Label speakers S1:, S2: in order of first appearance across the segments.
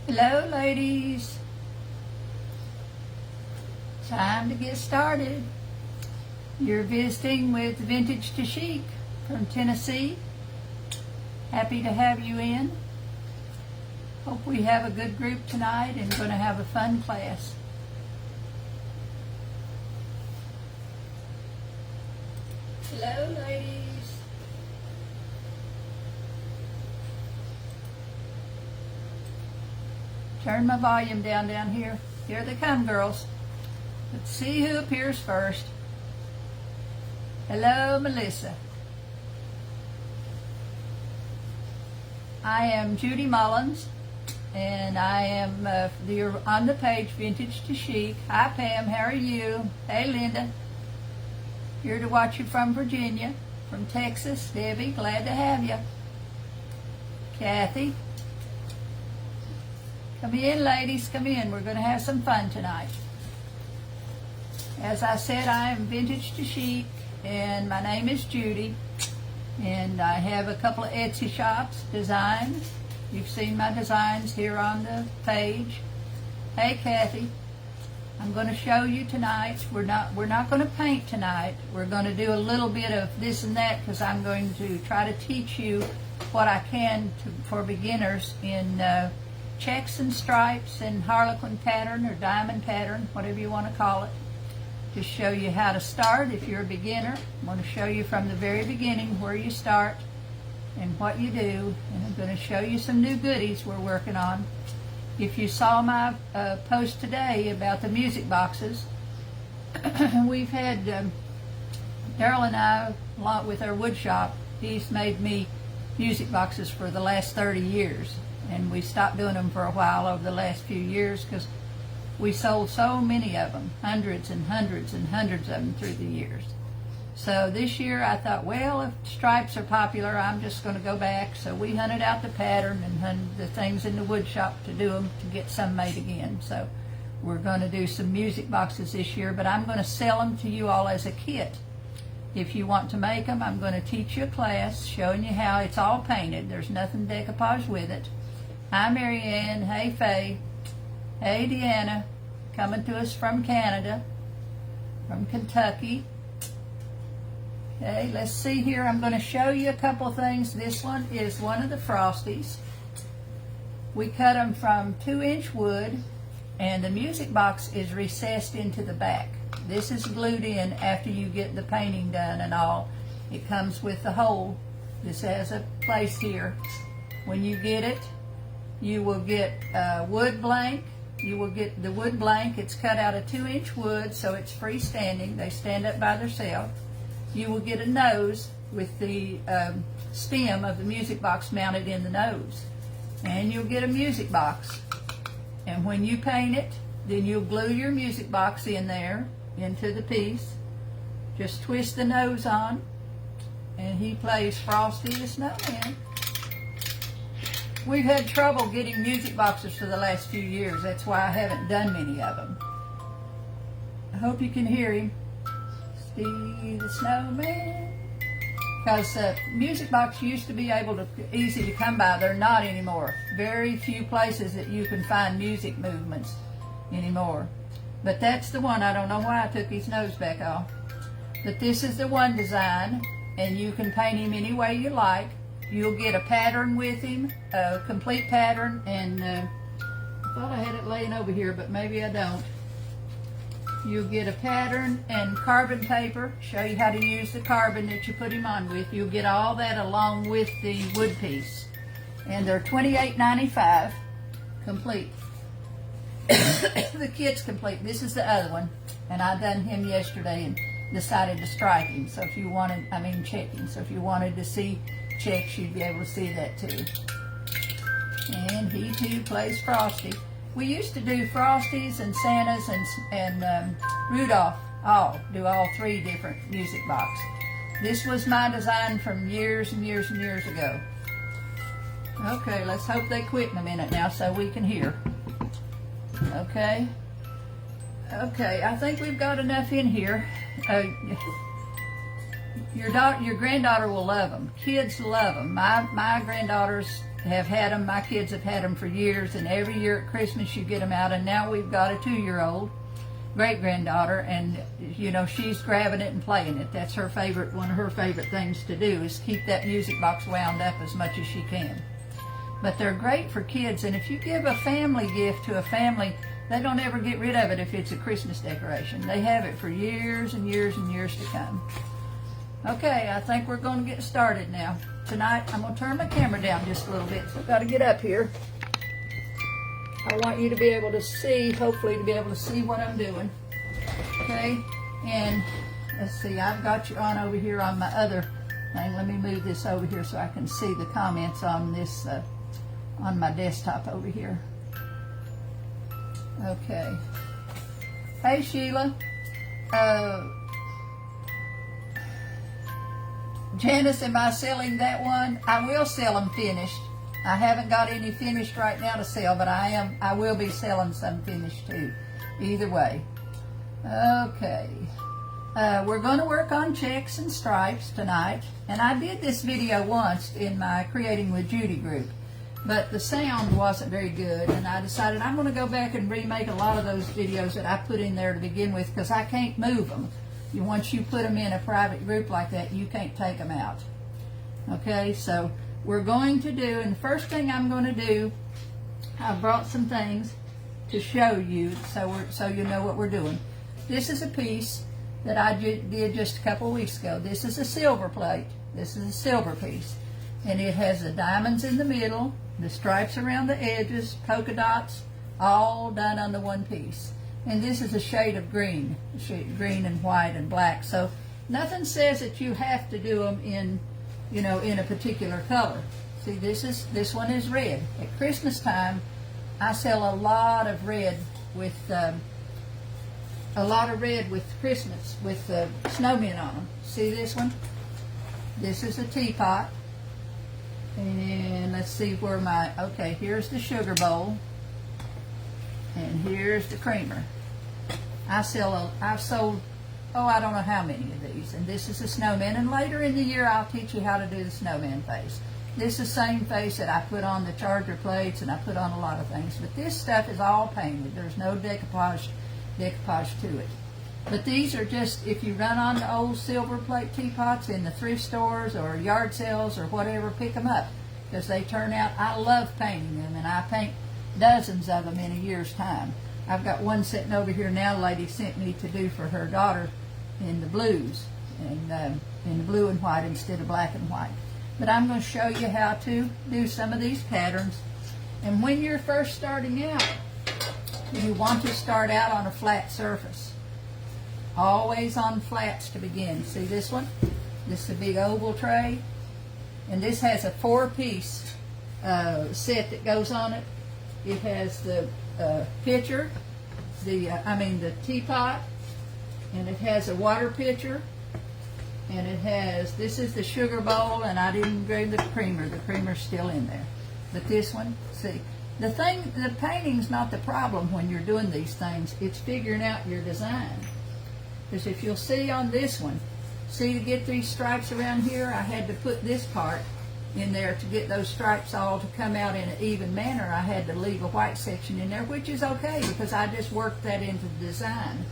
S1: Hello, ladies. Time to get started. You're visiting with Vintage to Chic from Tennessee. Happy to have you in. Hope we have a good group tonight and going to have a fun class. Hello, ladies. Turn my volume down here. Here they come, girls. Let's see who appears first. Hello, Melissa. I am Judy Mullins, and I am you're on the page Vintage to Chic. Hi, Pam. How are you? Hey, Linda. Here to watch you from Virginia. From Texas, Debbie. Glad to have you. Kathy. Come in, ladies, come in. We're going to have some fun tonight. As I said, I am Vintage to Chic, and my name is Judy, and I have a couple of Etsy shops, designs. You've seen my designs here on the page. Hey, Kathy. I'm going to show you tonight. We're not going to paint tonight. We're going to do a little bit of this and that because I'm going to try to teach you what I can for beginners in checks and stripes and harlequin pattern or diamond pattern, whatever you want to call it, to show you how to start if you're a beginner. I'm going to show you from the very beginning where you start and what you do, and I'm going to show you some new goodies we're working on. If you saw my post today about the music boxes, we've had Daryl and I, a lot with our wood shop, he's made me music boxes for the last 30 years. And we stopped doing them for a while over the last few years because we sold so many of them, hundreds and hundreds and hundreds of them through the years. So this year I thought, well, if stripes are popular, I'm just going to go back. So we hunted out the pattern and hunted the things in the wood shop to do them, to get some made again. So we're going to do some music boxes this year, but I'm going to sell them to you all as a kit. If you want to make them, I'm going to teach you a class showing you how it's all painted. There's nothing decoupage with it. Hi, Marianne. Hey, Faye. Hey, Deanna. Coming to us from Canada, from Kentucky. Okay, let's see here. I'm going to show you a couple of things. This one is one of the Frosties. We cut them from 2-inch wood, and the music box is recessed into the back. This is glued in after you get the painting done and all. It comes with the hole. This has a place here. When you get it, you will get a wood blank. You will get the wood blank. It's cut out of 2-inch wood, so it's freestanding. They stand up by themselves. You will get a nose with the stem of the music box mounted in the nose. And you'll get a music box. And when you paint it, then you'll glue your music box in there, into the piece. Just twist the nose on, and he plays Frosty the Snowman. We've had trouble getting music boxes for the last few years. That's why I haven't done many of them. I hope you can hear him. Steve the Snowman. Because music box used to be easy to come by. They're not anymore. Very few places that you can find music movements anymore. But that's the one. I don't know why I took his nose back off. But this is the one design, and you can paint him any way you like. You'll get a pattern with him, a complete pattern, and I thought I had it laying over here, but maybe I don't. You'll get a pattern and carbon paper, show you how to use the carbon that you put him on with. You'll get all that along with the wood piece. And they're $28.95 complete. The kit's complete. This is the other one, and I done him yesterday and decided to stripe him. So if you wanted, check him. So if you wanted to see checks, you'd be able to see that too. And he too plays Frosty. We used to do Frosties and Santas and Rudolph. Do all 3 different music boxes. This was my design from years and years and years ago. Okay, let's hope they quit in a minute now so we can hear. Okay. Okay, I think we've got enough in here. Your granddaughter will love them. Kids love them. My granddaughters have had them. My kids have had them for years, and every year at Christmas you get them out. And now we've got a 2-year-old great-granddaughter, and you know, she's grabbing it and playing it. That's her favorite, one of her favorite things to do is keep that music box wound up as much as she can. But they're great for kids, and if you give a family gift to a family, they don't ever get rid of it if it's a Christmas decoration. They have it for years and years and years to come. Okay, I think we're going to get started now. Tonight, I'm going to turn my camera down just a little bit, so I've got to get up here. I want you to be able to see, hopefully to be able to see what I'm doing. Okay, and let's see, I've got you on over here on my other thing. Let me move this over here so I can see the comments on this, on my desktop over here. Okay. Hey, Sheila. Janice, am I selling that one? I will sell them finished. I haven't got any finished right now to sell, but I will be selling some finished too. Either way. Okay. We're going to work on checks and stripes tonight. And I did this video once in my Creating with Judy group, but the sound wasn't very good, and I decided I'm going to go back and remake a lot of those videos that I put in there to begin with, because I can't move them. Once you put them in a private group like that, you can't take them out. Okay, so we're going to do, and the first thing I'm going to do, I brought some things to show you so you know what we're doing. This is a piece that I did just a couple of weeks ago. This is a silver plate. This is a silver piece. And it has the diamonds in the middle, the stripes around the edges, polka dots, all done on the one piece. And this is a shade of green, green and white and black. So nothing says that you have to do them in, you know, in a particular color. See, this one is red. At Christmas time, I sell a lot of red with Christmas with snowmen on them. See this one? This is a teapot. And let's see where okay, here's the sugar bowl. And here's the creamer. I've sold, I don't know how many of these. And this is a snowman. And later in the year, I'll teach you how to do the snowman face. This is the same face that I put on the charger plates, and I put on a lot of things. But this stuff is all painted. There's no decoupage to it. But these are just, if you run on the old silver plate teapots in the thrift stores or yard sales or whatever, pick them up, because they turn out, I love painting them, and I paint dozens of them in a year's time. I've got one sitting over here now, a lady sent me to do for her daughter in the blues, and in the blue and white instead of black and white. But I'm going to show you how to do some of these patterns. And when you're first starting out, you want to start out on a flat surface. Always on flats to begin. See this one? This is a big oval tray. And this has a 4-piece set that goes on it. It has the pitcher, the teapot, and it has a water pitcher, and it has, this is the sugar bowl, and I didn't grab the creamer. The creamer's still in there. But this one, see, the painting's not the problem when you're doing these things. It's figuring out your design. Because if you'll see on this one, see, to get these stripes around here, I had to put this part in there to get those stripes all to come out in an even manner. I had to leave a white section in there, which is okay, because I just worked that into the design.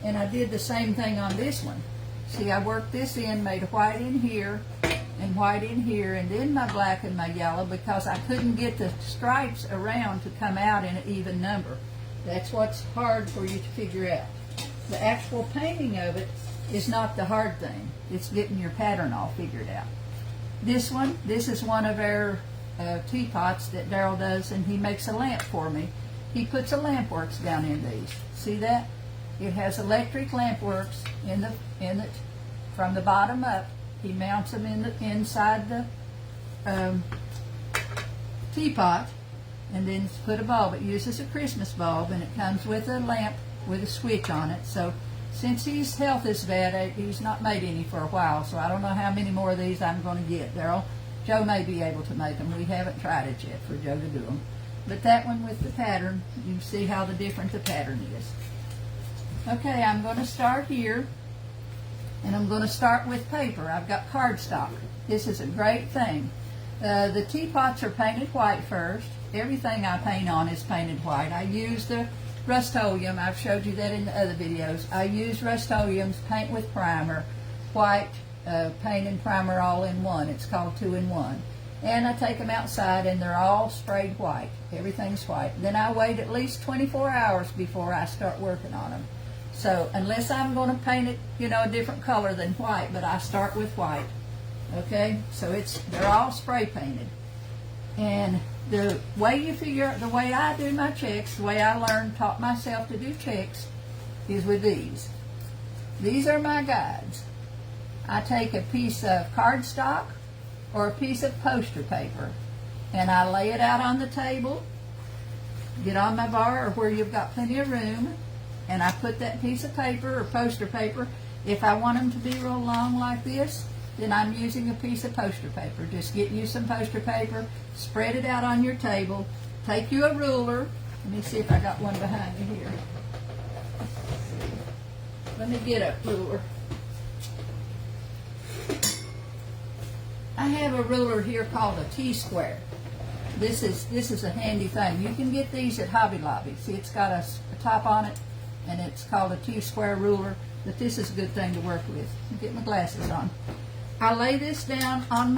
S1: And I did the same thing on this one. See, I worked this in, made white in here and white in here, and then my black and my yellow, because I couldn't get the stripes around to come out in an even number. That's what's hard for you to figure out. The actual painting of it is not the hard thing. It's getting your pattern all figured out. This one, this is one of our teapots that Daryl does, and he makes a lamp for me. He puts a lamp works down in these. See that? It has electric lamp works in it from the bottom up. He mounts them inside the teapot, and then put a bulb. It uses a Christmas bulb, and it comes with a lamp with a switch on it. So since his health is bad, he's not made any for a while, so I don't know how many more of these I'm going to get. Joe may be able to make them. We haven't tried it yet for Joe to do them. But that one with the pattern, you can see how different the pattern is. Okay, I'm going to start here, and I'm going to start with paper. I've got cardstock. This is a great thing. The teapots are painted white first. Everything I paint on is painted white. I use the Rust-Oleum. I've showed you that in the other videos. I use Rust-Oleum's paint with primer, white paint and primer all in one. It's called 2-in-1. And I take them outside and they're all sprayed white. Everything's white. Then I wait at least 24 hours before I start working on them. So unless I'm going to paint it, a different color than white, but I start with white. Okay, so they're all spray painted. And the way the way I do my checks, the way I taught myself to do checks, is with these. These are my guides. I take a piece of cardstock or a piece of poster paper, and I lay it out on the table, get on my bar or where you've got plenty of room, and I put that piece of paper or poster paper. If I want them to be real long like this, then I'm using a piece of poster paper. Just get you some poster paper, spread it out on your table, take you a ruler. Let me see if I got one behind me here. Let me get a ruler. I have a ruler here called a T-square. This is a handy thing. You can get these at Hobby Lobby. See, it's got a top on it, and it's called a T-square ruler. But this is a good thing to work with. Get my glasses on. I lay this down on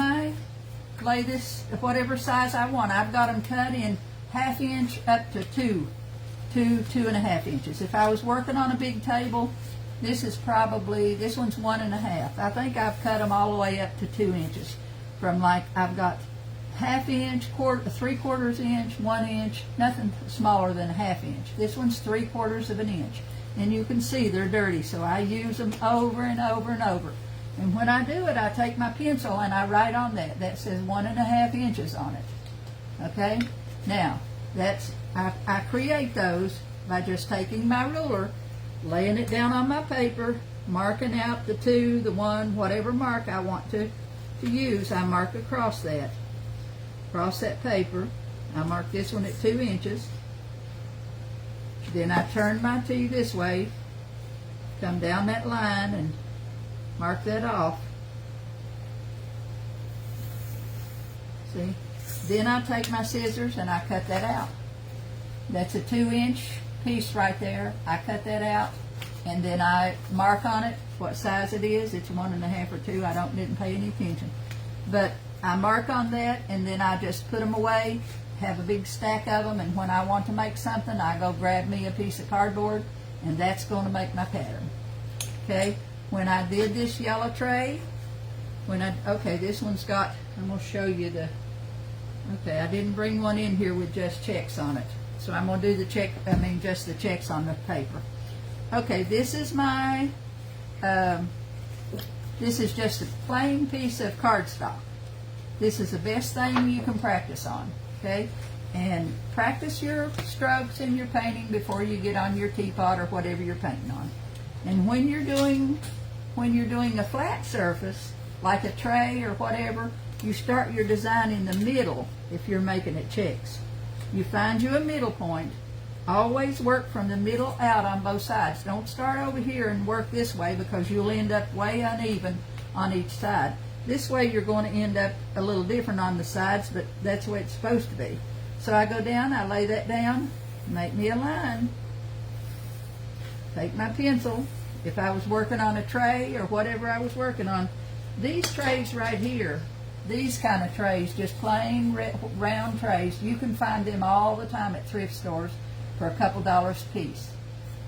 S1: lay this whatever size I want. I've got them cut in 1/2 inch up to 2.5 inches. If I was working on a big table, this one's 1.5. I think I've cut them all the way up to 2 inches. From I've got 1/2 inch, 3/4 inch, 1 inch, nothing smaller than 1/2 inch. This one's 3/4 of an inch. And you can see they're dirty, so I use them over and over and over. And when I do it, I take my pencil and I write on that. That says 1.5 inches on it. Okay? Now, I create those by just taking my ruler, laying it down on my paper, marking out the 2, the 1, whatever mark I want to use. I mark across that paper. I mark this one at 2 inches. Then I turn my T this way, come down that line and mark that off. See? Then I take my scissors and I cut that out. That's a 2-inch piece right there. I cut that out, and then I mark on it what size it is. It's 1.5 or 2. I didn't pay any attention. But I mark on that, and then I just put them away, have a big stack of them, and when I want to make something, I go grab me a piece of cardboard, and that's going to make my pattern. Okay? When I did this yellow tray, this one's got, I'm going to show you I didn't bring one in here with just checks on it. So I'm going to do just the checks on the paper. Okay, this is this is just a plain piece of cardstock. This is the best thing you can practice on, okay? And practice your strokes and your painting before you get on your teapot or whatever you're painting on. And when you're doing a flat surface, like a tray or whatever, you start your design in the middle if you're making it checks. You find you a middle point. Always work from the middle out on both sides. Don't start over here and work this way, because you'll end up way uneven on each side. This way you're going to end up a little different on the sides, but that's the way it's supposed to be. So I go down, I lay that down, make me a line. Take my pencil. If I was working on a tray or whatever I was working on, these trays right here, these kind of trays, just plain round trays, you can find them all the time at thrift stores for a couple dollars a piece.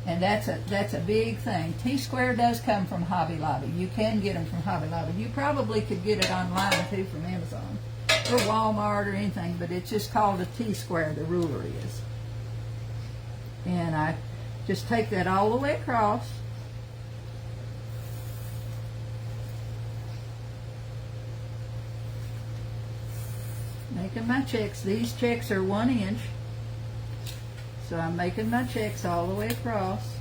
S1: And that's a big thing. T-square does come from Hobby Lobby. You can get them from Hobby Lobby. You probably could get it online too from Amazon or Walmart or anything, but it's just called a T-square, the ruler is. And I just take that all the way across. Making my checks. These checks are 1 inch. So I'm making my checks all the way across.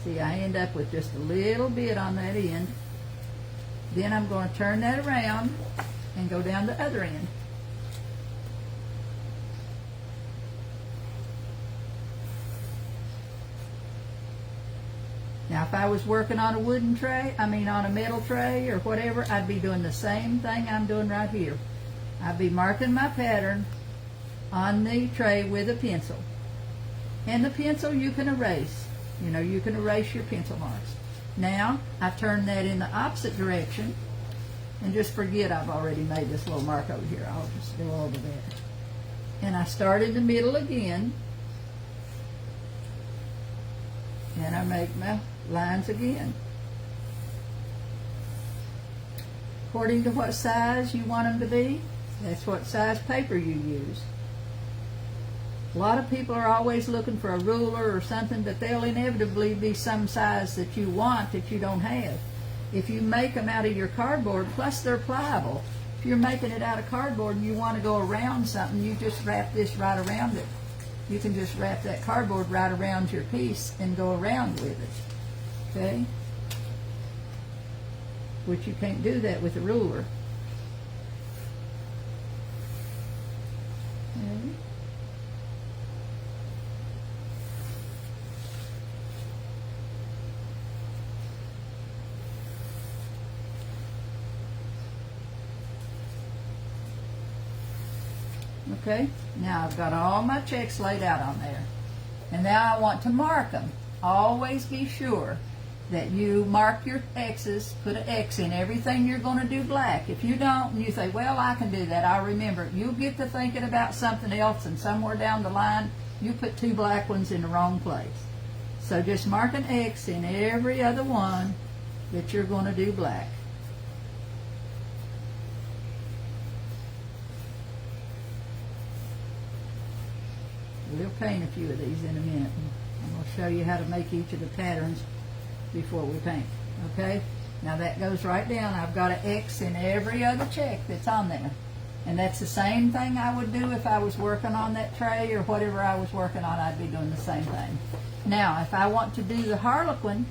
S1: See, I end up with just a little bit on that end. Then I'm going to turn that around and go down the other end. Now if I was working on a wooden tray, on a metal tray or whatever, I'd be doing the same thing I'm doing right here. I'd be marking my pattern on the tray with a pencil. And the pencil you can erase. You can erase your pencil marks. Now I turn that in the opposite direction and just forget I've already made this little mark over here. I'll just go over that. And I start in the middle again. And I make my lines again. According to what size you want them to be, that's what size paper you use. A lot of people are always looking for a ruler or something, but they'll inevitably be some size that you want that you don't have. If you make them out of your cardboard, plus they're pliable. If you're making it out of cardboard and you want to go around something, you just wrap this right around it. You can just wrap that cardboard right around your piece and go around with it. Okay? Which you can't do that with a ruler. Okay. Okay, now I've got all my checks laid out on there. And now I want to mark them. Always be sure that you mark your X's, put an X in everything you're going to do black. If you don't, and you say, well, I can do that, I'll remember it. You'll get to thinking about something else, and somewhere down the line, you put 2 black ones in the wrong place. So just mark an X in every other one that you're going to do black. We'll paint a few of these in a minute. I'm going to show you how to make each of the patterns before we paint. Okay? Now that goes right down. I've got an X in every other check that's on there. And that's the same thing I would do if I was working on that tray or whatever I was working on. I'd be doing the same thing. Now, if I want to do the harlequin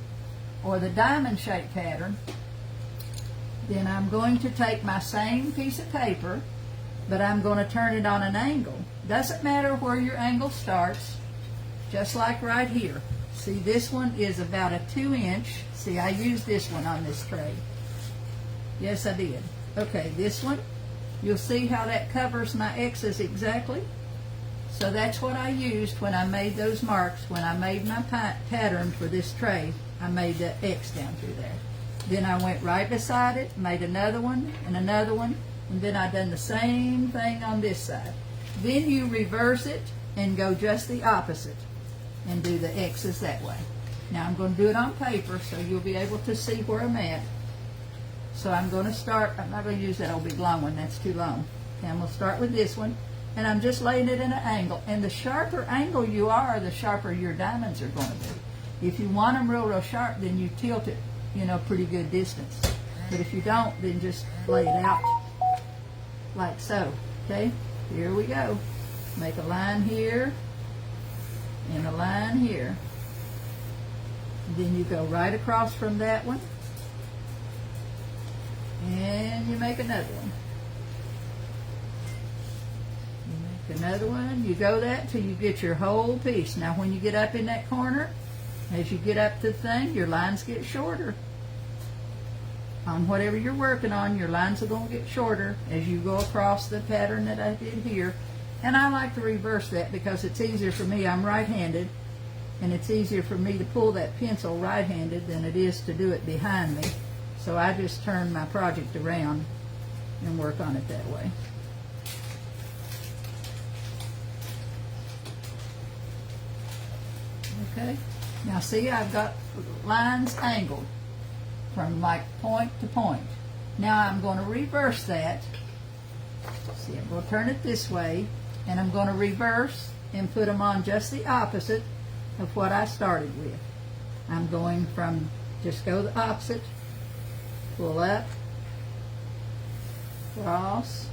S1: or the diamond shape pattern, then I'm going to take my same piece of paper, but I'm going to turn it on an angle. Doesn't matter where your angle starts, just like right here. See, this one is about a 2-inch. See, I used this one on this tray. Yes, I did. Okay, this one, you'll see how that covers my X's exactly. So that's what I used when I made those marks. When I made my pattern for this tray, I made that X down through there. Then I went right beside it, made another one, and then I done the same thing on this side. Then you reverse it and go just the opposite and do the X's that way. Now I'm going to do it on paper so you'll be able to see where I'm at. So I'm going to start, I'm not going to use that old big long one, that's too long. Okay, I'm going to start with this one, and I'm just laying it in an angle. And the sharper angle you are, the sharper your diamonds are going to be. If you want them real sharp, then you tilt it, pretty good distance. But if you don't, then just lay it out like so. Okay, here we go. Make a line here and a line here. Then you go right across from that one, and you make another one. You make another one. You go that till you get your whole piece. Now when you get up in that corner, as you get up to the thing, your lines get shorter. On whatever you're working on, your lines are going to get shorter as you go across the pattern that I did here. And I like to reverse that because it's easier for me. I'm right-handed, and it's easier for me to pull that pencil right-handed than it is to do it behind me. So I just turn my project around and work on it that way. Okay, now see, I've got lines angled from like point to point. Now I'm going to reverse that. See, I'm going to turn it this way, and I'm going to reverse and put them on just the opposite of what I started with. I'm going from, just go the opposite, pull up, cross,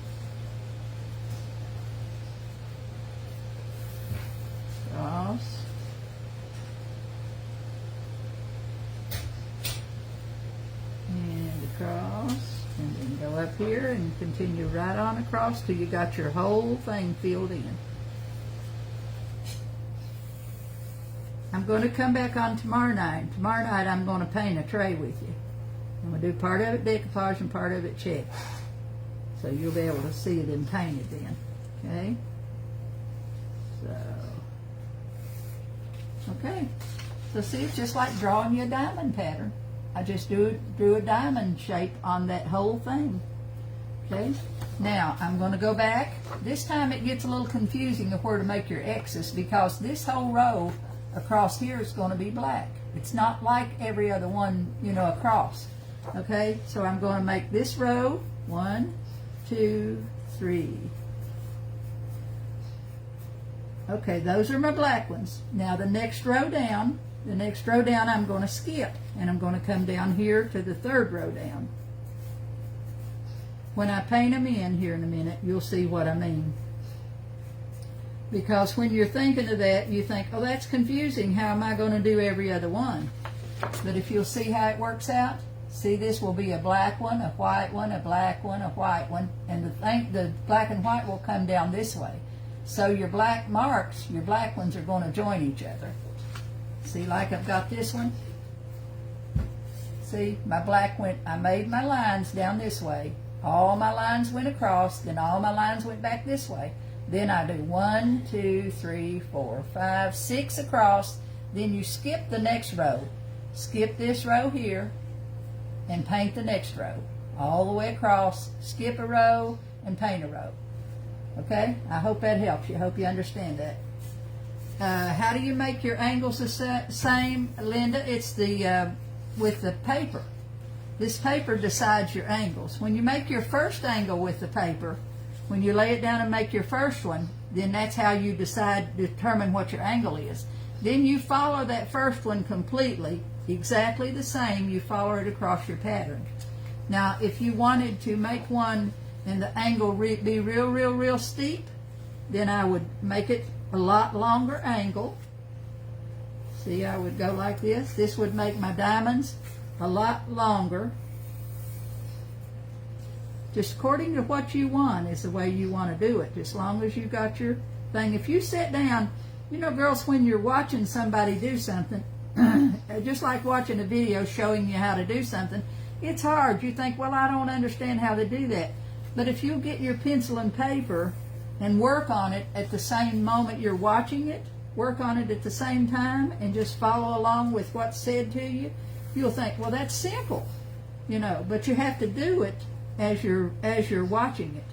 S1: cross, and across, and then go up here and continue right on across till you got your whole thing filled in. I'm going to come back on tomorrow night. Tomorrow night I'm going to paint a tray with you. I'm going to do part of it decoupage and part of it checks. So you'll be able to see it in painted then. Okay? Okay. So see, it's just like drawing you a diamond pattern. I just drew a diamond shape on that whole thing. Okay? Now, I'm going to go back. This time it gets a little confusing of where to make your X's because this whole row across here is going to be black. It's not like every other one, you know, across. Okay? So I'm going to make this row 1, 2, 3. Okay, those are my black ones. Now the next row down, I'm going to skip, and I'm going to come down here to the third row down. When I paint them in here in a minute, you'll see what I mean. Because when you're thinking of that, you think, oh, that's confusing. How am I going to do every other one? But if you'll see how it works out, see, this will be a black one, a white one, a black one, a white one, and the black and white will come down this way. So your black marks, your black ones are going to join each other. See, like I've got this one. See, my black went, I made my lines down this way. All my lines went across, then all my lines went back this way. Then I do 1, 2, 3, 4, 5, 6 across. Then you skip the next row. Skip this row here and paint the next row. All the way across, skip a row and paint a row. Okay? I hope that helps you. I hope you understand that. How do you make your angles the same, Linda? It's with the paper. This paper decides your angles. When you make your first angle with the paper, when you lay it down and make your first one, then that's how you determine what your angle is. Then you follow that first one completely, exactly the same. You follow it across your pattern. Now, if you wanted to make one and the angle be real steep, then I would make it a lot longer angle. See, I would go like this. This would make my diamonds a lot longer. Just according to what you want is the way you want to do it, as long as you got your thing. If you sit down, you know, girls, when you're watching somebody do something, just like watching a video showing you how to do something, it's hard. You think, well, I don't understand how to do that. But if you get your pencil and paper and work on it at the same moment you're watching it, work on it at the same time, and just follow along with what's said to you, you'll think, well, that's simple, you know. But you have to do it as you're watching it.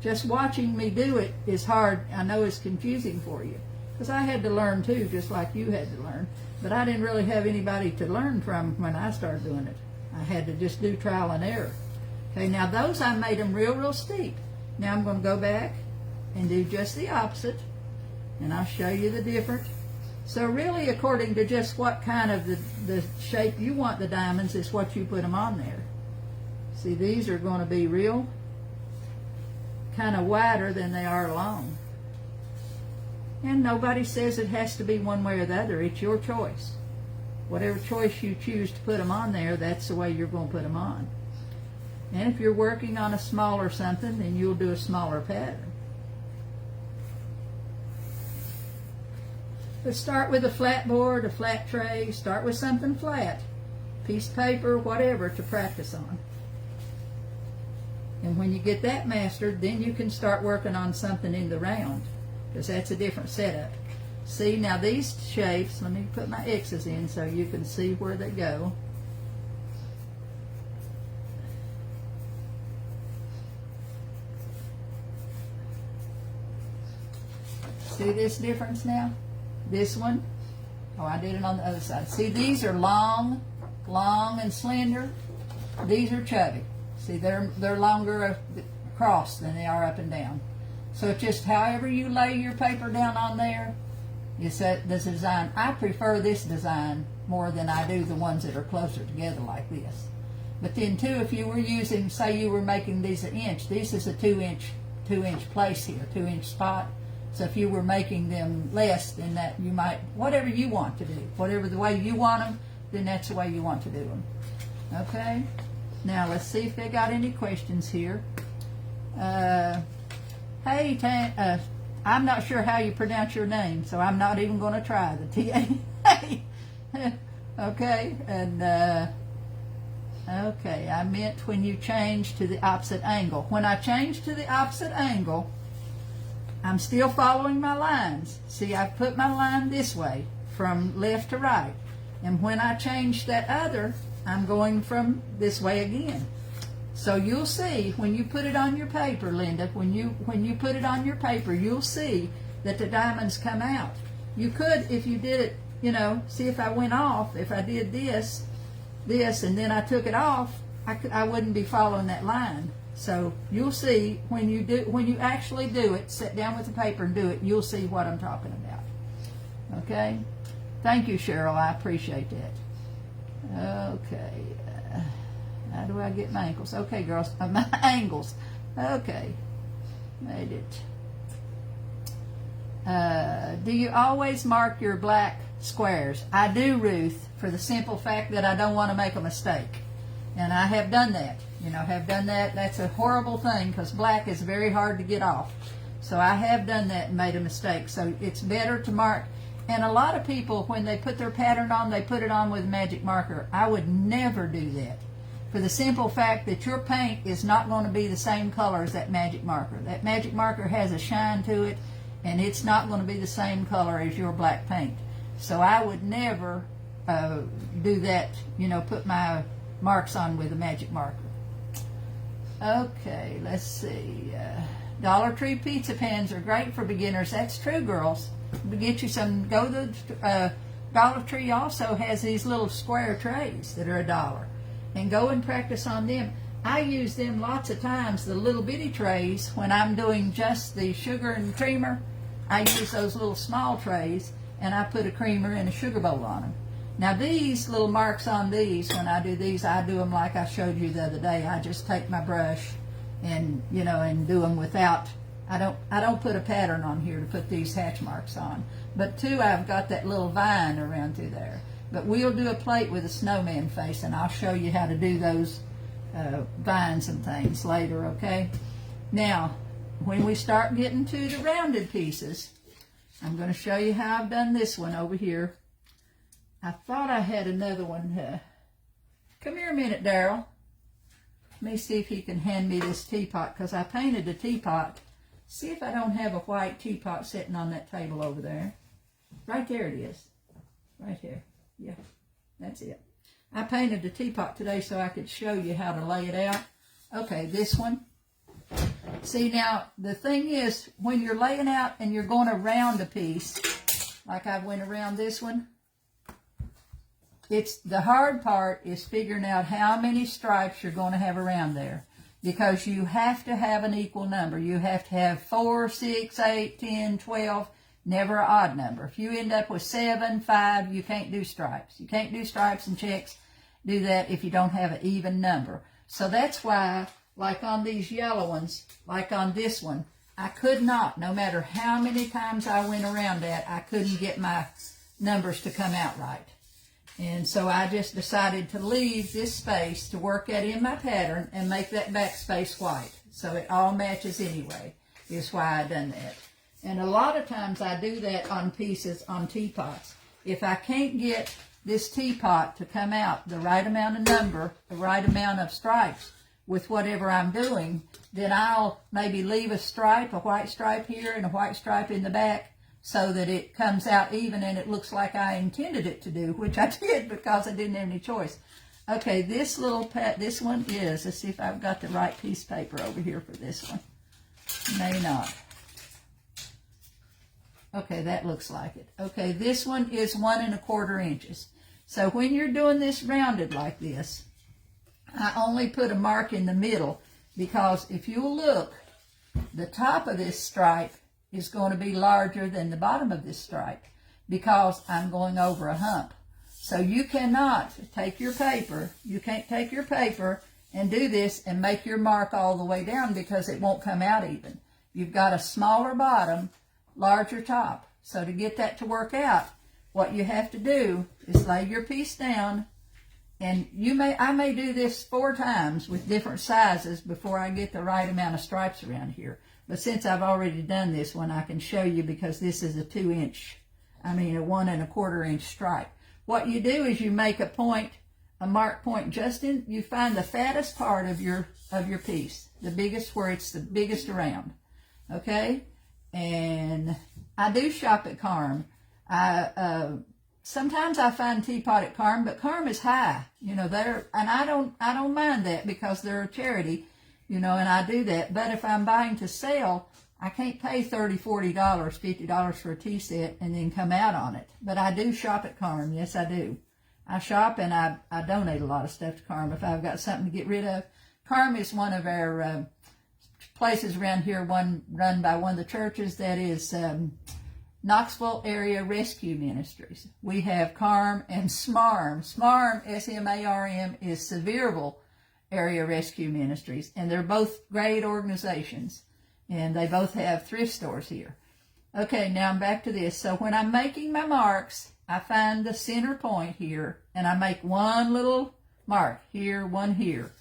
S1: Just watching me do it is hard. I know it's confusing for you, because I had to learn too, just like you had to learn. But I didn't really have anybody to learn from when I started doing it. I had to just do trial and error. Okay, now those I made them real steep. Now I'm going to go back and do just the opposite, and I'll show you the difference. So really, according to just what kind of the shape you want the diamonds is what you put them on there. See, these are going to be real kind of wider than they are long. And nobody says it has to be one way or the other. It's your choice. Whatever choice you choose to put them on there, that's the way you're going to put them on. And if you're working on a smaller something, then you'll do a smaller pattern. But start with a flat board, a flat tray. Start with something flat. Piece of paper, whatever, to practice on. And when you get that mastered, then you can start working on something in the round, because that's a different setup. See, now these shapes, let me put my X's in so you can see where they go. See this difference now? This one, oh, I did it on the other side. See, these are long and slender. These are chubby. See, they're longer across than they are up and down. So it's just however you lay your paper down on there, you set this design. I prefer this design more than I do the ones that are closer together like this. But then too, if you were using, say you were making these an inch, this is a 2-inch place here, 2-inch spot. So if you were making them less than that, you might, whatever you want to do, whatever the way you want them, then that's the way you want to do them. Okay? Now let's see if they got any questions here. Hey, I I'm not sure how you pronounce your name, so I'm not even going to try the T-A. Okay, and okay, I meant when you change to the opposite angle. When I change to the opposite angle, I'm still following my lines. See, I've put my line this way, from left to right. And when I change that other, I'm going from this way again. So you'll see when you put it on your paper, Linda, when you put it on your paper, you'll see that the diamonds come out. You could, if you did it, you know, see if I went off, if I did this, and then I took it off, I wouldn't be following that line. So you'll see when you actually do it, sit down with the paper and do it, you'll see what I'm talking about. Okay? Thank you, Cheryl. I appreciate that. Okay. How do I get my ankles? Okay, girls. My angles. Okay. Made it. Do you always mark your black squares? I do, Ruth, for the simple fact that I don't want to make a mistake. And I have done that. You know, have done that. That's a horrible thing because black is very hard to get off. So I have done that and made a mistake. So it's better to mark. And a lot of people, when they put their pattern on, they put it on with a magic marker. I would never do that, for the simple fact that your paint is not going to be the same color as that magic marker. That magic marker has a shine to it, and it's not going to be the same color as your black paint. So I would never do that, you know, put my marks on with a magic marker. Okay, let's see. Dollar Tree pizza pans are great for beginners. That's true, girls. Get you some. Go to Dollar Tree also has these little square trays that are $1, and go and practice on them. I use them lots of times, the little bitty trays, when I'm doing just the sugar and creamer. I use those little small trays, and I put a creamer and a sugar bowl on them. Now these little marks on these, when I do these, I do them like I showed you the other day. I just take my brush and, you know, and do them without, I don't put a pattern on here to put these hatch marks on. But too, I've got that little vine around through there. But we'll do a plate with a snowman face, and I'll show you how to do those vines and things later, okay? Now, when we start getting to the rounded pieces, I'm going to show you how I've done this one over here. I thought I had another one. Come here a minute, Daryl. Let me see if he can hand me this teapot, because I painted the teapot. See if I don't have a white teapot sitting on that table over there. Right there it is. Right here. Yeah, that's it. I painted the teapot today so I could show you how to lay it out. Okay, this one. See, now, the thing is, when you're laying out and you're going to round a piece, like I went around this one, it's the hard part is figuring out how many stripes you're going to have around there, because you have to have an equal number. You have to have 4, 6, 8, 10, 12, never an odd number. If you end up with 7, 5, you can't do stripes. You can't do stripes and checks, do that if you don't have an even number. So that's why, like on these yellow ones, like on this one, I could not, no matter how many times I went around that, I couldn't get my numbers to come out right. And so I just decided to leave this space to work at in my pattern and make that back space white. So it all matches anyway, is why I done that. And a lot of times I do that on pieces, on teapots. If I can't get this teapot to come out the right amount of number, the right amount of stripes with whatever I'm doing, then I'll maybe leave a stripe, a white stripe here and a white stripe in the back, so that it comes out even and it looks like I intended it to do, which I did because I didn't have any choice. Okay, this little this one is, let's see if I've got the right piece of paper over here for this one. May not. Okay, that looks like it. Okay, this one is 1 1/4 inches. So when you're doing this rounded like this, I only put a mark in the middle, because if you look, the top of this stripe is going to be larger than the bottom of this stripe, because I'm going over a hump. So you cannot take your paper, you can't take your paper and do this and make your mark all the way down, because it won't come out even. You've got a smaller bottom, larger top. So to get that to work out, what you have to do is lay your piece down, and I may do this 4 times with different sizes before I get the right amount of stripes around here. But since I've already done this one, I can show you because this is a 1 1/4 inch stripe. What you do is you make a point, a mark point just in, you find the fattest part of your piece, the biggest, where it's the biggest around, okay? And I do shop at Carm. Sometimes I find Teapot at Carm, but Carm is high, you know, and I don't mind that because they're a charity, you know, and I do that. But if I'm buying to sell, I can't pay $30, $40, $50 for a tea set and then come out on it. But I do shop at Carm. Yes, I do. I shop and I donate a lot of stuff to Carm if I've got something to get rid of. Carm is one of our places around here, one run by one of the churches that is Knoxville Area Rescue Ministries. We have Carm and SMARM. SMARM, S-M-A-R-M, is Sevierville Area Rescue Ministries, and they're both great organizations, and they both have thrift stores here. Okay, now I'm back to this. So when I'm making my marks, I find the center point here, and I make one little mark here, one here,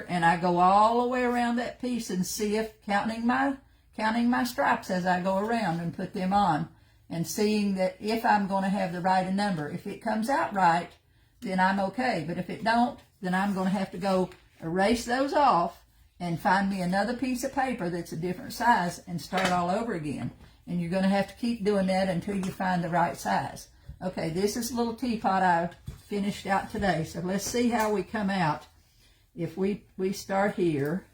S1: and I go all the way around that piece and see if, counting my stripes as I go around and put them on, and seeing that if I'm going to have the right number. If it comes out right, then I'm okay. But if it don't, then I'm going to have to go erase those off and find me another piece of paper that's a different size and start all over again. And you're going to have to keep doing that until you find the right size. Okay, this is a little teapot I finished out today. So let's see how we come out. If we start here,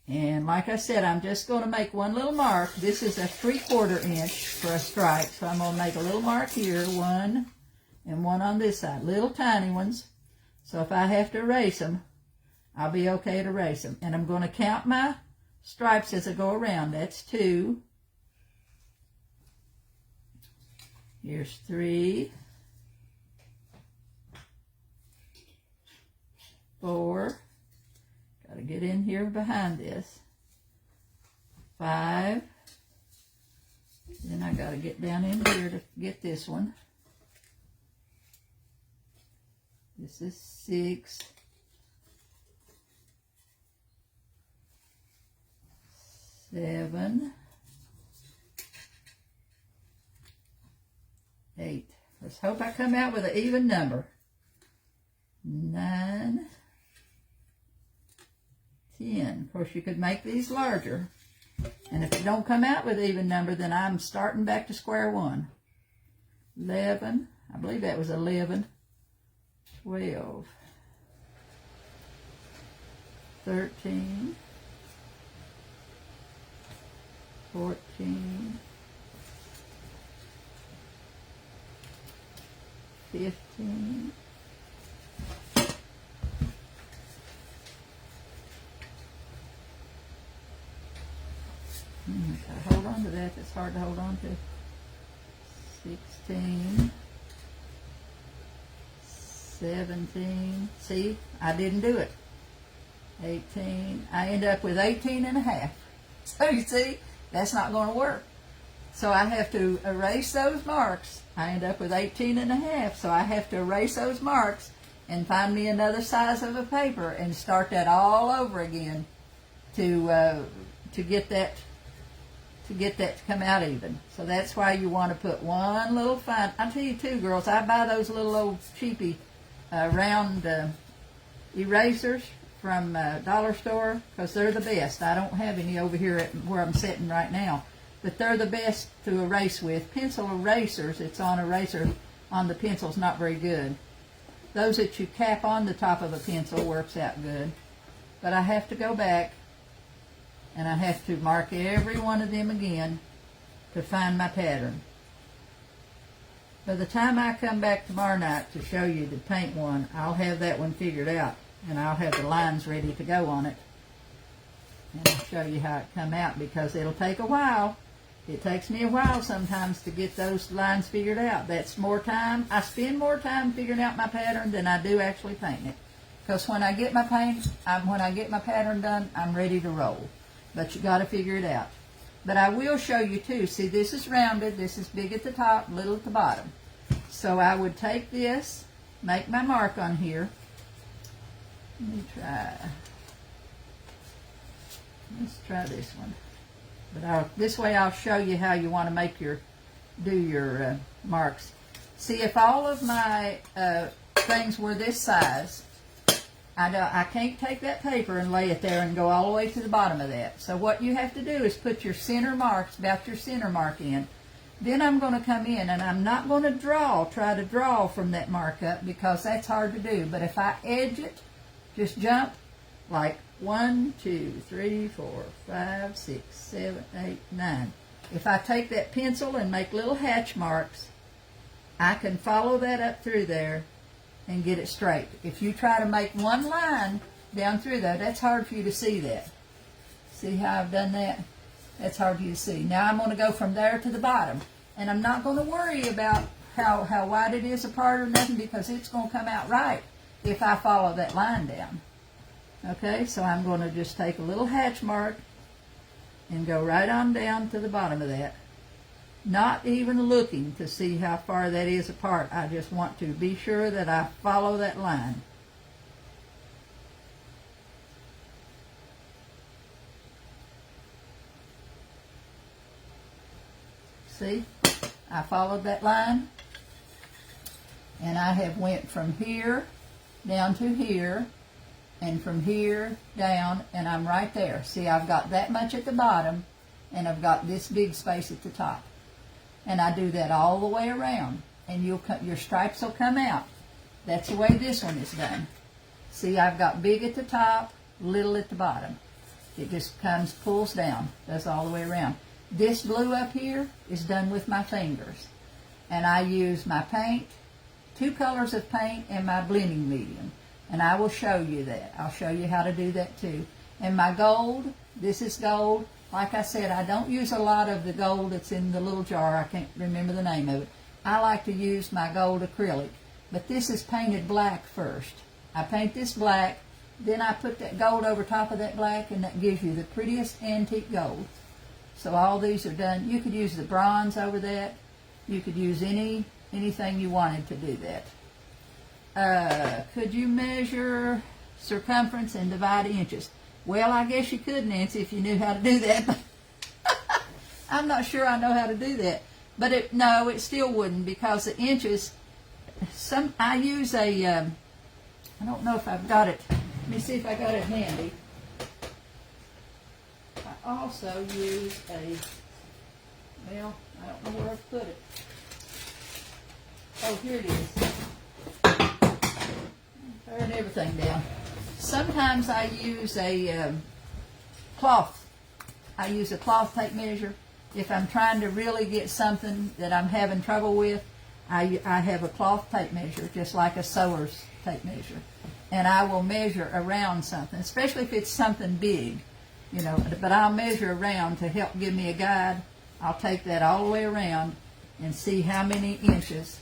S1: and like I said, I'm just going to make one little mark. This is a 3/4 inch for a stripe, so I'm going to make a little mark here, one, and one on this side, little tiny ones. So if I have to erase them, I'll be okay to erase them. And I'm going to count my stripes as I go around. That's 2. Here's 3, 4, got to get in here behind this, 5, then I got to get down in here to get this one. This is 6, 7, 8. Let's hope I come out with an even number. 9, 10. Of course, you could make these larger. And if you don't come out with an even number, then I'm starting back to square one. 11. I believe that was 11. 12. 13. 14. 15. Hold on to that. It's hard to hold on to. 16. 17. See, I didn't do it. 18. I end up with 18.5. So you see, that's not going to work. So I have to erase those marks. I end up with 18.5. So I have to erase those marks and find me another size of a paper and start that all over again to get that to come out even. So that's why you want to put one little fine. I'll tell you too, girls, I buy those little old cheapy round erasers from dollar store because they're the best. I don't have any over here at where I'm sitting right now, but they're the best to erase with. Pencil erasers, it's on eraser on the pencil's not very good. Those that you cap on the top of a pencil works out good. But I have to go back and I have to mark every one of them again to find my pattern. By the time I come back tomorrow night to show you the paint one, I'll have that one figured out and I'll have the lines ready to go on it. And I'll show you how it come out because it'll take a while. It takes me a while sometimes to get those lines figured out. That's more time. I spend more time figuring out my pattern than I do actually painting it. Because when I get my pattern done, I'm ready to roll. But you got to figure it out. But I will show you too. See, this is rounded. This is big at the top, little at the bottom. So I would take this, make my mark on here. Let me try. Let's try this one. But this way I'll show you how you want to do your marks. See, if all of my things were this size, I can't take that paper and lay it there and go all the way to the bottom of that. So what you have to do is put your center marks, about your center mark in. Then I'm going to come in and I'm not going to try to draw from that mark up, because that's hard to do. But if I edge it, just jump like 1, 2, 3, 4, 5, 6, 7, 8, 9. If I take that pencil and make little hatch marks, I can follow that up through there and get it straight. If you try to make one line down through there, that's hard for you to see that. See how I've done that? That's hard for you to see. Now I'm going to go from there to the bottom. And I'm not going to worry about how wide it is apart or nothing, because it's going to come out right if I follow that line down. Okay, so I'm going to just take a little hatch mark and go right on down to the bottom of that. Not even looking to see how far that is apart. I just want to be sure that I follow that line. See, I followed that line, and I have went from here down to here, and from here down, and I'm right there. See, I've got that much at the bottom, and I've got this big space at the top. And I do that all the way around, and your stripes will come out. That's the way this one is done. See, I've got big at the top, little at the bottom. It just pulls down, does all the way around. This blue up here is done with my fingers. And I use my paint, 2 colors of paint, and my blending medium. And I will show you that. I'll show you how to do that too. And my gold, this is gold. Like I said, I don't use a lot of the gold that's in the little jar. I can't remember the name of it. I like to use my gold acrylic. But this is painted black first. I paint this black, then I put that gold over top of that black, and that gives you the prettiest antique gold. So all these are done. You could use the bronze over that. You could use anything you wanted to do that. Could you measure circumference and divide inches? Well, I guess you could, Nancy, if you knew how to do that. But I'm not sure I know how to do that. But no, it still wouldn't, because the inches, I use I don't know if I've got it. Let me see if I got it handy. I also use I don't know where I've put it. Oh, here it is. Turn everything down. Sometimes I use a cloth. I use a cloth tape measure. If I'm trying to really get something that I'm having trouble with, I have a cloth tape measure, just like a sewer's tape measure. And I will measure around something, especially if it's something big, but I'll measure around to help give me a guide. I'll take that all the way around and see how many inches,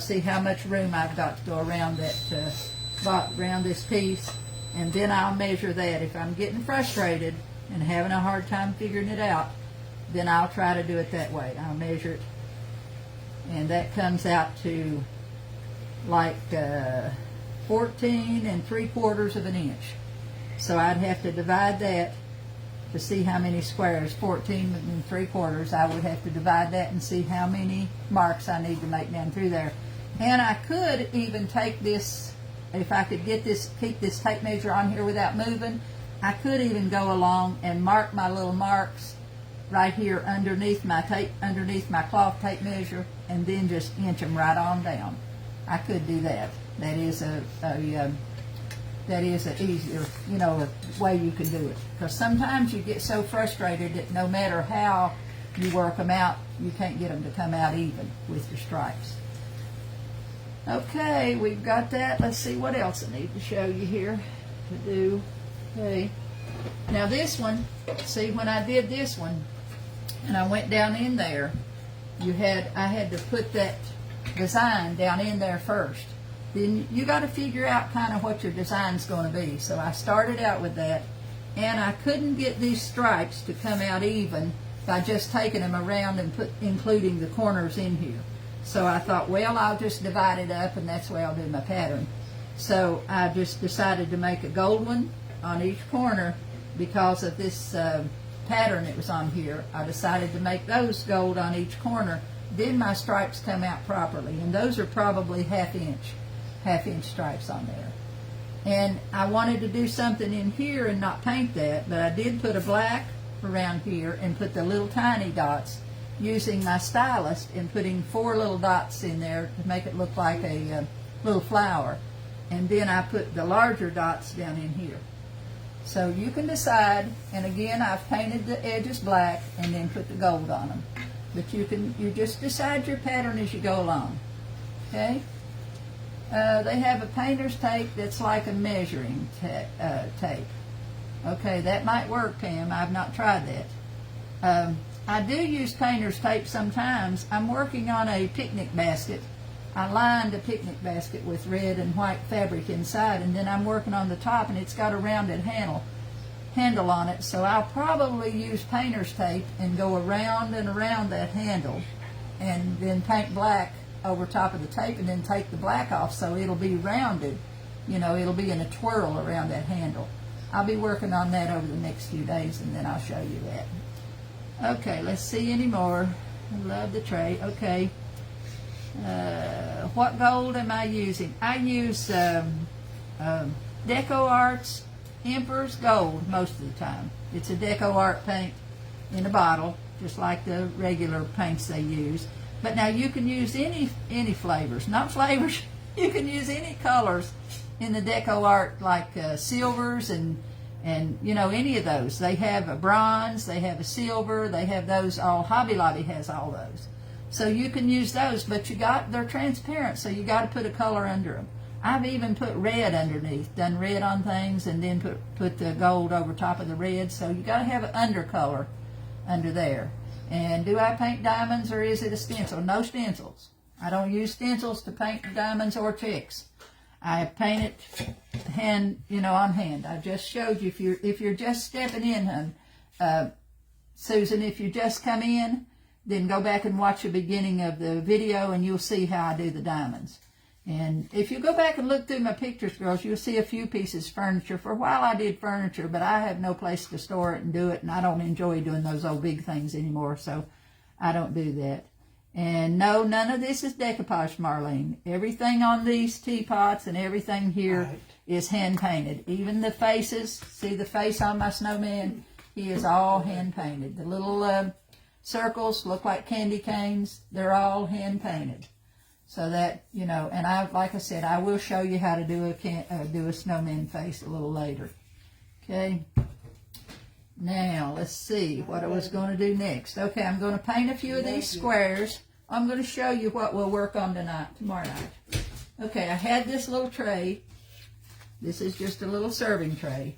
S1: see how much room I've got to go around that around this piece, and then I'll measure that. If I'm getting frustrated and having a hard time figuring it out, then I'll try to do it that way. I'll measure it, and that comes out to like 14 3/4 of an inch. So I'd have to divide that to see how many squares. 14 3/4. I would have to divide that and see how many marks I need to make down through there. And I could even take this, if I could keep this tape measure on here without moving, I could even go along and mark my little marks right here underneath my cloth tape measure, and then just inch them right on down. I could do that. That is a easier, way you can do it. Because sometimes you get so frustrated that no matter how you work them out, you can't get them to come out even with your stripes. Okay, we've got that. Let's see what else I need to show you here to do. Okay. Now this one, see, when I did this one, and I went down in there, I had to put that design down in there first. Then you got to figure out kind of what your design's going to be. So I started out with that, and I couldn't get these stripes to come out even by just taking them around and including the corners in here. So I thought, well, I'll just divide it up, and that's the way I'll do my pattern. So I just decided to make a gold one on each corner, because of this pattern that was on here, I decided to make those gold on each corner. Then my stripes come out properly, and those are probably half-inch stripes on there. And I wanted to do something in here and not paint that, but I did put a black around here and put the little tiny dots using my stylus and putting 4 little dots in there to make it look like a little flower. And then I put the larger dots down in here. So you can decide, and again I've painted the edges black and then put the gold on them. But you just decide your pattern as you go along. Okay? They have a painter's tape that's like a measuring tape. Okay, that might work, Pam. I've not tried that. I do use painter's tape sometimes. I'm working on a picnic basket. I lined a picnic basket with red and white fabric inside, and then I'm working on the top, and it's got a rounded handle on it, so I'll probably use painter's tape and go around and around that handle and then paint black over top of the tape and then take the black off so it'll be rounded. You know, it'll be in a twirl around that handle. I'll be working on that over the next few days, and then I'll show you that. Okay, let's see any more. I love the tray. Okay. What gold am I using? I use Deco Arts Emperor's Gold most of the time. It's a Deco Art paint in a bottle, just like the regular paints they use. But now you can use any flavors, not flavors. You can use any colors in the Deco Art, like silvers and you know, any of those. They have a bronze, they have a silver, they have those all. Hobby Lobby has all those. So you can use those, but they're transparent, so you got to put a color under them. I've even put red underneath, done red on things, and then put the gold over top of the red. So you got to have an undercolor under there. And do I paint diamonds, or is it a stencil? No stencils. I don't use stencils to paint diamonds or checks. I paint it on hand. I just showed you. If you're just stepping in, Susan, if you just come in, then go back and watch the beginning of the video, and you'll see how I do the diamonds. And if you go back and look through my pictures, girls, you'll see a few pieces of furniture. For a while I did furniture, but I have no place to store it and do it, and I don't enjoy doing those old big things anymore, so I don't do that. And no, none of this is decoupage, Marlene. Everything on these teapots and everything here is hand-painted. Even the faces, see the face on my snowman? He is all hand-painted. The little circles look like candy canes. They're all hand-painted. So that, you know, and like I said, I will show you how to do a snowman face a little later. Okay. Now, let's see what I was going to do next. Okay, I'm going to paint a few of these squares. I'm going to show you what we'll work on tomorrow night. Okay, I had this little tray. This is just a little serving tray.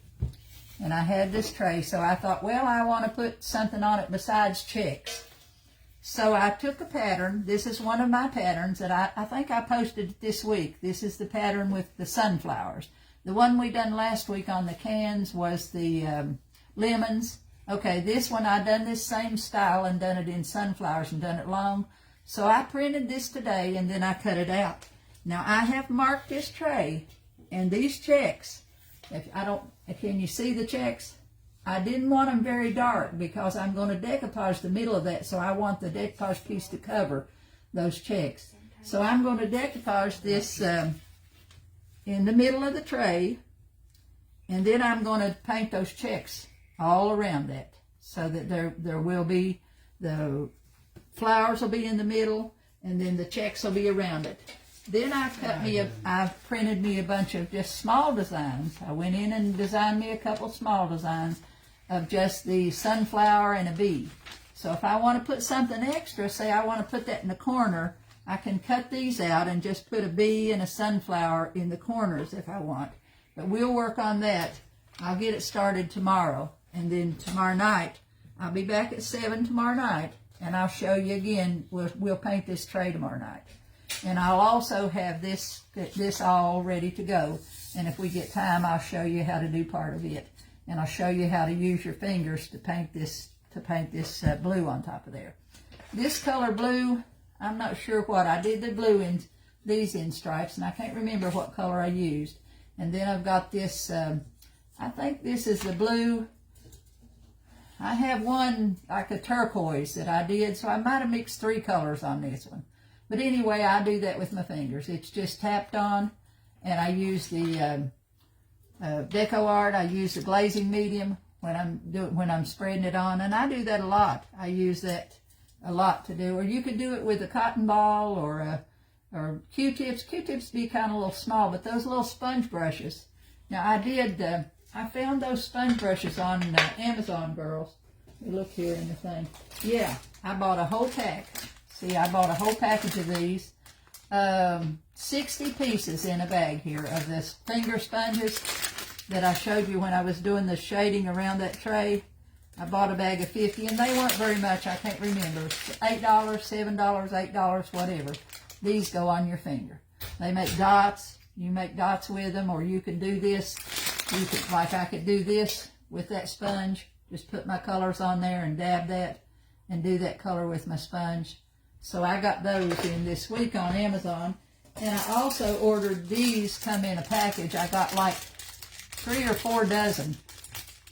S1: And I had this tray, so I thought, well, I want to put something on it besides checks. So I took a pattern. This is one of my patterns that I think I posted this week. This is the pattern with the sunflowers. The one we done last week on the cans was the lemons. Okay, this one I done this same style and done it in sunflowers and done it long. So I printed this today and then I cut it out. Now I have marked this tray and these checks. Can you see the checks? I didn't want them very dark because I'm going to decoupage the middle of that, so I want the decoupage piece to cover those checks. So I'm going to decoupage this in the middle of the tray, and then I'm going to paint those checks all around that so that there will be, the flowers will be in the middle, and then the checks will be around it. Then I printed me a bunch of just small designs. I went in and designed me a couple small designs of just the sunflower and a bee. So if I want to put something extra, say I want to put that in the corner, I can cut these out and just put a bee and a sunflower in the corners if I want. But we'll work on that. I'll get it started tomorrow. And then tomorrow night, I'll be back at 7 tomorrow night, and I'll show you again. We'll paint this tray tomorrow night. And I'll also have this all ready to go. And if we get time, I'll show you how to do part of it. And I'll show you how to use your fingers to paint this blue on top of there. This color blue, I'm not sure what. I did the blue in these in stripes, and I can't remember what color I used. And then I've got this, I think this is the blue I have one like a turquoise that I did, so I might have mixed 3 colors on this one. But anyway, I do that with my fingers. It's just tapped on, and I use the Deco Art. I use the glazing medium when I'm spreading it on, and I do that a lot. I use that a lot to do. Or you could do it with a cotton ball or Q-tips. Q-tips be kind of a little small, but those little sponge brushes. Now I found those sponge brushes on Amazon, girls. You look here in the thing. Yeah, I bought a whole pack. See, I bought a whole package of these. 60 pieces in a bag here of this finger sponges that I showed you when I was doing the shading around that tray. I bought a bag of 50, and they weren't very much. I can't remember. $8, $7, $8, whatever. These go on your finger. They make dots. You make dots with them, or you can do this. You could, like I could do this with that sponge. Just put my colors on there and dab that and do that color with my sponge. So I got those in this week on Amazon. And I also ordered these, come in a package. I got like 3 or 4 dozen,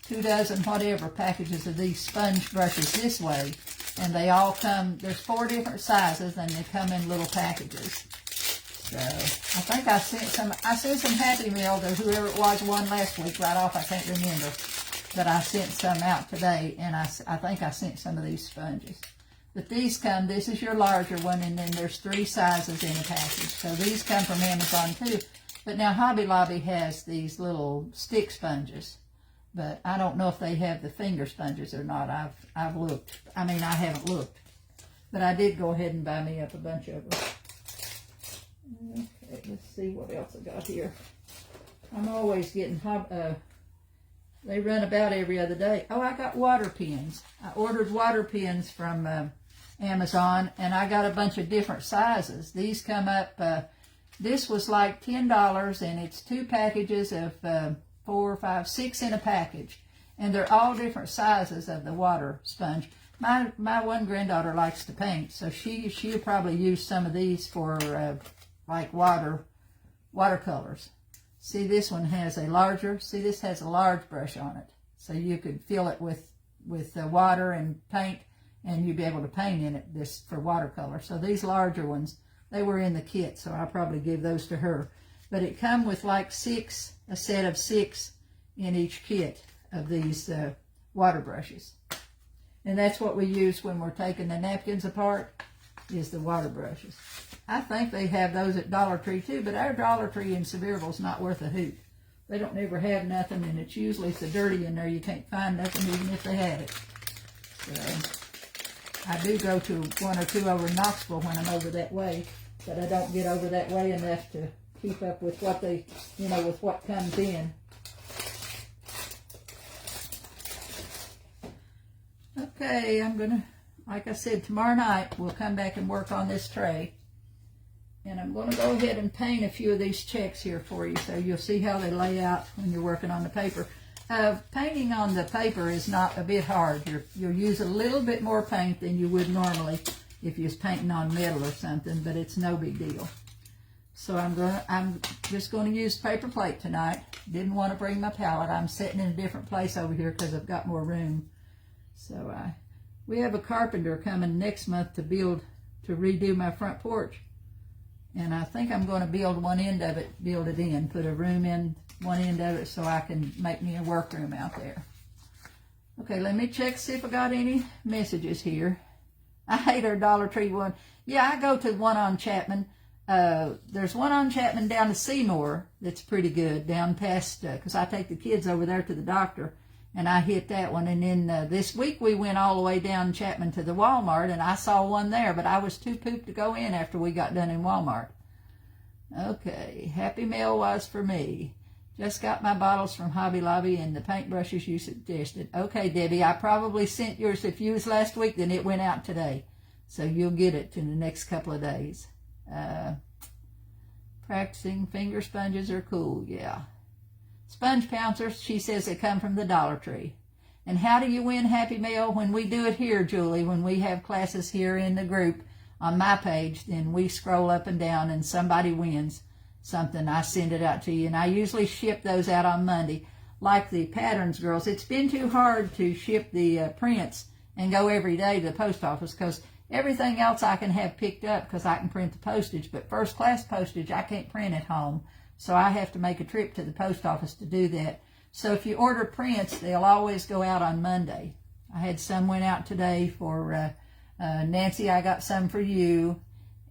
S1: 2 dozen, whatever, packages of these sponge brushes this way. And they all come, there's 4 different sizes, and they come in little packages. So I think I sent some Happy Meal to whoever it was won last week right off. I can't remember. But I sent some out today, and I think I sent some of these sponges. But these come, this is your larger one, and then there's 3 sizes in a package. So these come from Amazon too. But now Hobby Lobby has these little stick sponges. But I don't know if they have the finger sponges or not. I've looked. I mean, I haven't looked. But I did go ahead and buy me up a bunch of them. Okay, let's see what else I got here. I'm always getting, they run about every other day. Oh, I got water pens. I ordered water pens from Amazon, and I got a bunch of different sizes. These come up, this was like $10, and it's 2 packages of 4, 5, 6 in a package. And they're all different sizes of the water sponge. My one granddaughter likes to paint, so she'll probably use some of these for like watercolors. See, this one has a larger, see, this has a large brush on it. So you could fill it with water and paint, and you'd be able to paint in it this for watercolor. So these larger ones, they were in the kit, so I'll probably give those to her. But it come with like 6, a set of 6 in each kit of these water brushes. And that's what we use when we're taking the napkins apart, is the water brushes. I think they have those at Dollar Tree too, but our Dollar Tree in Sevierville's not worth a hoot. They don't never have nothing, and it's usually so dirty in there you can't find nothing even if they have it. So I do go to 1 or 2 over in Knoxville when I'm over that way, but I don't get over that way enough to keep up with what they, with what comes in. Okay, I'm gonna, like I said, tomorrow night we'll come back and work on this tray. And I'm going to go ahead and paint a few of these checks here for you, so you'll see how they lay out when you're working on the paper. Painting on the paper is not a bit hard. You'll use a little bit more paint than you would normally if you was painting on metal or something, but it's no big deal. So I'm just going to use paper plate tonight. Didn't want to bring my palette. I'm sitting in a different place over here because I've got more room. So we have a carpenter coming next month to redo my front porch. And I think I'm going to build one end of it, build it in, put a room in one end of it so I can make me a workroom out there. Okay, let me check, see if I got any messages here. I hate our Dollar Tree one. Yeah, I go to one on Chapman. There's one on Chapman down to Seymour that's pretty good, down past, because I take the kids over there to the doctor, and I hit that one. And then this week we went all the way down Chapman to the Walmart, and I saw one there, but I was too pooped to go in after we got done in Walmart. Okay, Happy Meal was for me. Just got my bottles from Hobby Lobby and the paintbrushes you suggested. Okay, Debbie, I probably sent yours. If you was last week, then it went out today. So you'll get it in the next couple of days. Practicing finger sponges are cool, yeah. Sponge pouncers, she says they come from the Dollar Tree. And how do you win Happy Meal? When we do it here, Julie, when we have classes here in the group on my page, then we scroll up and down and somebody wins something. I send it out to you. And I usually ship those out on Monday. like the patterns, girls. It's been too hard to ship the prints and go every day to the post office, because everything else I can have picked up because I can print the postage, but first class postage I can't print at home, so I have to make a trip to the post office to do that. So if you order prints, they'll always go out on Monday. I had some went out today for Nancy. I got some for you,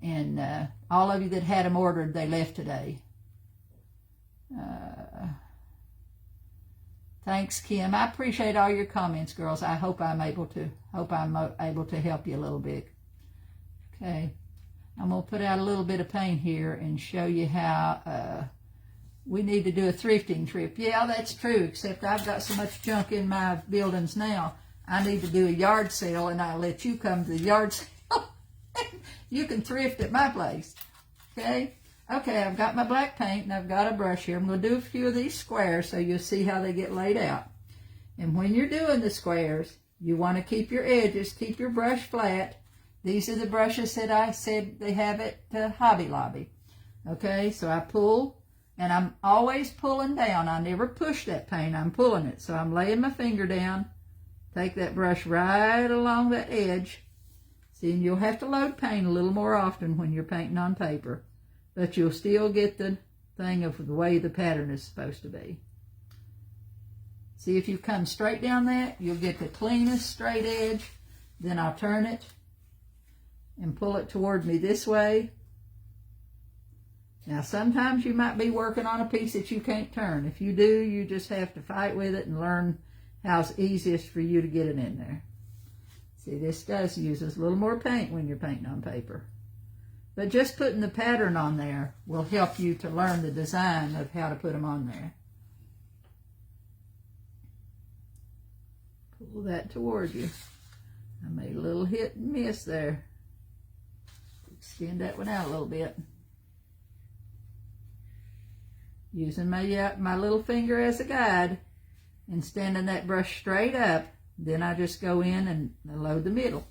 S1: and all of you that had them ordered, they left today. Thanks, Kim. I appreciate all your comments, girls. I hope I'm able to help you a little bit. Okay, I'm gonna put out a little bit of paint here and show you how we need to do a thrifting trip. Yeah, that's true, except I've got so much junk in my buildings now. I need to do a yard sale, and I'll let you come to the yard sale. You can thrift at my place. Okay? Okay, I've got my black paint, and I've got a brush here. I'm going to do a few of these squares so you'll see how they get laid out. And when you're doing the squares, you want to keep your edges, keep your brush flat. These are the brushes that I said they have at Hobby Lobby. Okay, so I pull, and I'm always pulling down. I never push that paint. I'm pulling it. So I'm laying my finger down. Take that brush right along that edge. See, and you'll have to load paint a little more often when you're painting on paper, but you'll still get the thing of the way the pattern is supposed to be. See, if you come straight down that, you'll get the cleanest straight edge. Then I'll turn it and pull it toward me this way. Now, sometimes you might be working on a piece that you can't turn. If you do, you just have to fight with it and learn how it's easiest for you to get it in there. See, this does use a little more paint when you're painting on paper. But just putting the pattern on there will help you to learn the design of how to put them on there. Pull that toward you. I made a little hit and miss there. Extend that one out a little bit. Using my little finger as a guide and standing that brush straight up, then I just go in and load the middle.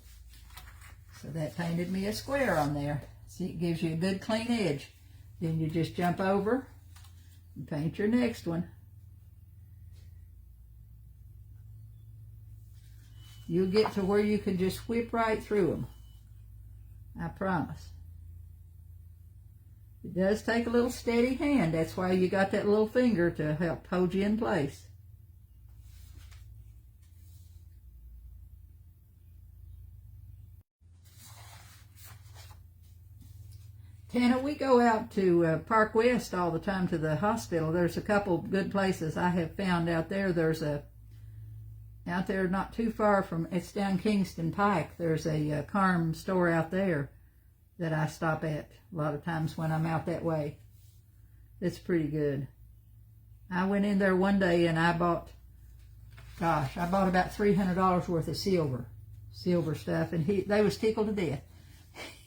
S1: So that painted me a square on there. See, it gives you a good clean edge. Then you just jump over and paint your next one. You'll get to where you can just whip right through them. I promise. It does take a little steady hand. That's why you got that little finger to help hold you in place. Tana, we go out to Park West all the time to the hospital. There's a couple good places I have found out there. There's out there not too far from, it's down Kingston Pike. There's a Carm store out there that I stop at a lot of times when I'm out that way. It's pretty good. I went in there one day and I bought about $300 worth of silver stuff, and they was tickled to death.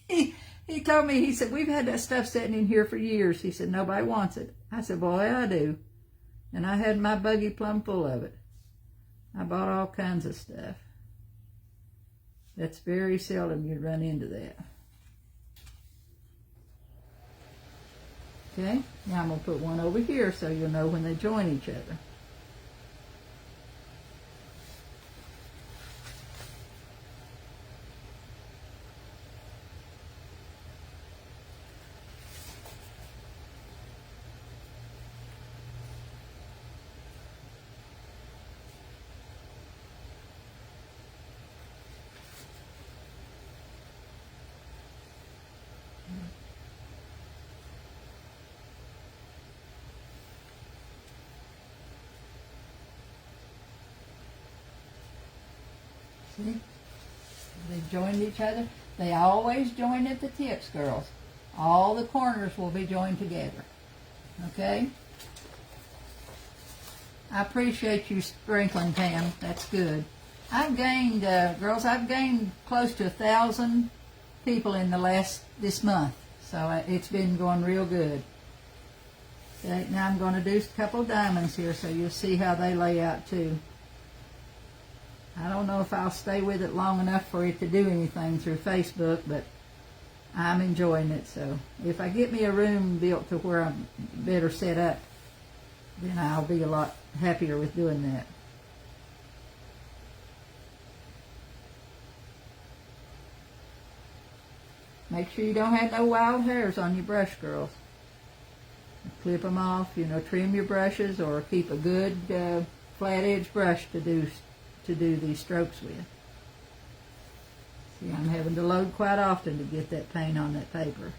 S1: He told me, he said, we've had that stuff sitting in here for years. He said, nobody wants it. I said, boy, I do. And I had my buggy plumb full of it. I bought all kinds of stuff. That's very seldom you run into that. Okay, now I'm going to put one over here so you'll know when they join each other. See? They joined each other. They always join at the tips, girls. All the corners will be joined together. Okay? I appreciate you sprinkling, Pam. That's good. I've gained, girls, I've gained close to 1,000 people in this month. So it's been going real good. Okay, now I'm going to do a couple of diamonds here so you'll see how they lay out too. I don't know if I'll stay with it long enough for it to do anything through Facebook, but I'm enjoying it. So if I get me a room built to where I'm better set up, then I'll be a lot happier with doing that. Make sure you don't have no wild hairs on your brush, girls. Clip them off, trim your brushes, or keep a good flat edge brush to do these strokes with. See, I'm having to load quite often to get that paint on that paper.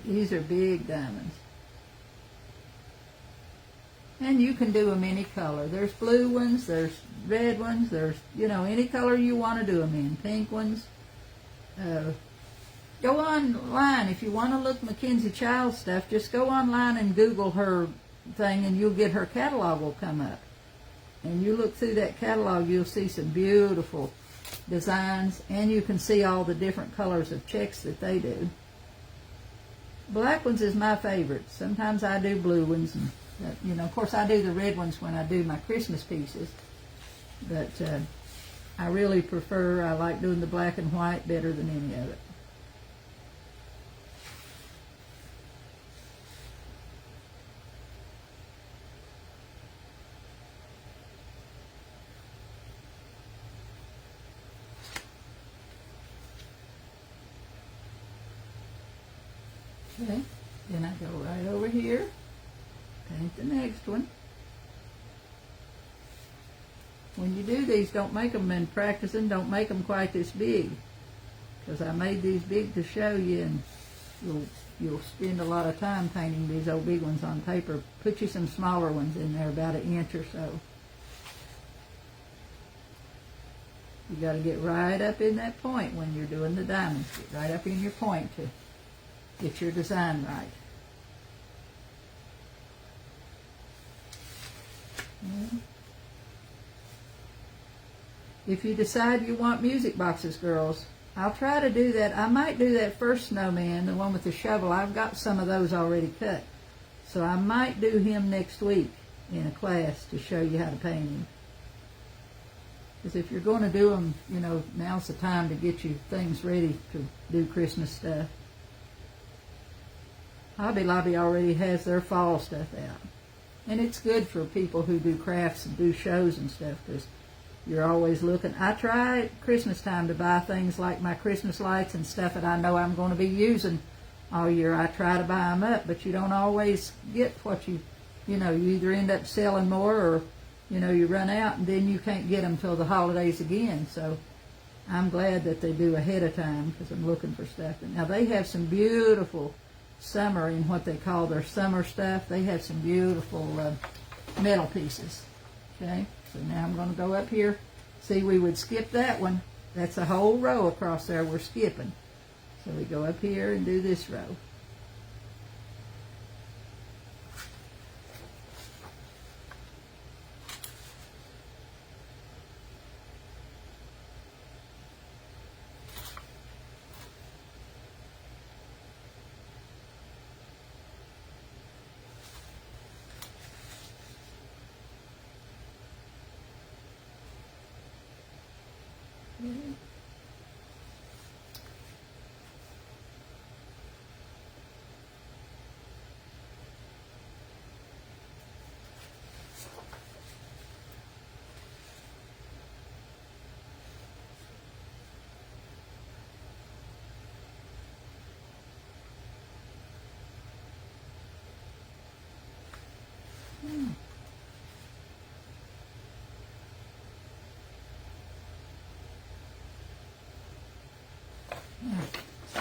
S1: These are big diamonds. And you can do them any color. There's blue ones, there's red ones, there's, any color you want to do them in. Pink ones. Go online. If you want to look Mackenzie Child stuff, just go online and Google her thing and you'll get her catalog will come up. And you look through that catalog, you'll see some beautiful designs, and you can see all the different colors of checks that they do. Black ones is my favorite. Sometimes I do blue ones, and of course I do the red ones when I do my Christmas pieces. But I really I like doing the black and white better than any of it. Okay, then I go right over here, paint the next one. When you do these, don't make them in practicing, don't make them quite this big, because I made these big to show you, and you'll spend a lot of time painting these old big ones on paper. Put you some smaller ones in there, about an inch or so. You got to get right up in that point when you're doing the diamonds. Get right up in your point to get your design right. If you decide you want music boxes, girls, I'll try to do that. I might do that first snowman, the one with the shovel. I've got some of those already cut. So I might do him next week in a class to show you how to paint him. Because if you're going to do them, now's the time to get you things ready to do Christmas stuff. Hobby Lobby already has their fall stuff out. And it's good for people who do crafts and do shows and stuff, because you're always looking. I try at Christmas time to buy things like my Christmas lights and stuff that I know I'm going to be using all year. I try to buy them up, but you don't always get what you either end up selling more, or, you run out and then you can't get them till the holidays again. So I'm glad that they do ahead of time, because I'm looking for stuff. Now they have some beautiful summer in what they call their summer stuff. They have some beautiful metal pieces. Okay, so now I'm going to go up here. See, we would skip that one. That's a whole row across there we're skipping. So we go up here and do this row.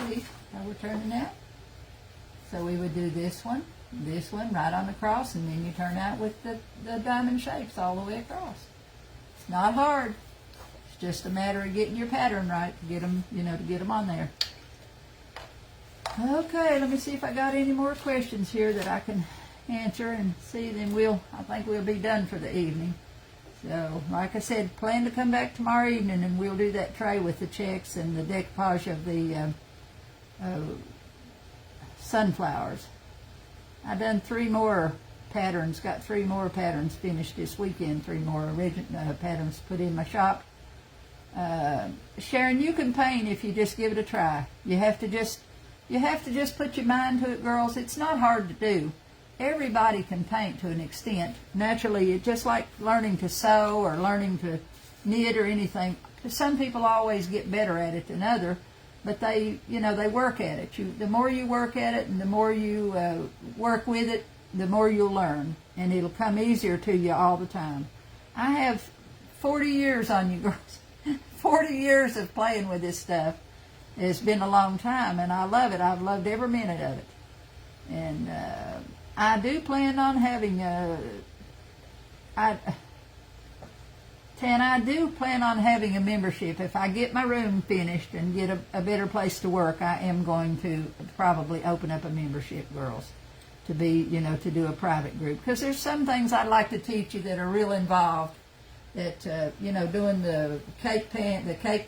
S1: See how we're turning out? So we would do this one right on the cross, and then you turn out with the diamond shapes all the way across. It's not hard. It's just a matter of getting your pattern right to get them, to get them on there. Okay, let me see if I got any more questions here that I can answer and see. Then I think we'll be done for the evening. So, like I said, plan to come back tomorrow evening, and we'll do that tray with the checks and the decoupage of the sunflowers. I done 3 more patterns, got 3 more patterns finished this weekend, 3 more original patterns put in my shop. Sharon, you can paint if you just give it a try. You have to just put your mind to it, girls. It's not hard to do. Everybody can paint to an extent. Naturally, it's just like learning to sew or learning to knit or anything. Some people always get better at it than others, but they work at it. The more you work at it and the more you work with it, the more you'll learn, and it'll come easier to you all the time. I have 40 years on you, girls. 40 years of playing with this stuff. It's been a long time, and I love it. I've loved every minute of it. And I do plan on having I do plan on having a membership. If I get my room finished and get a better place to work, I am going to probably open up a membership, girls, to be, to do a private group. Because there's some things I'd like to teach you that are real involved. That, doing the cake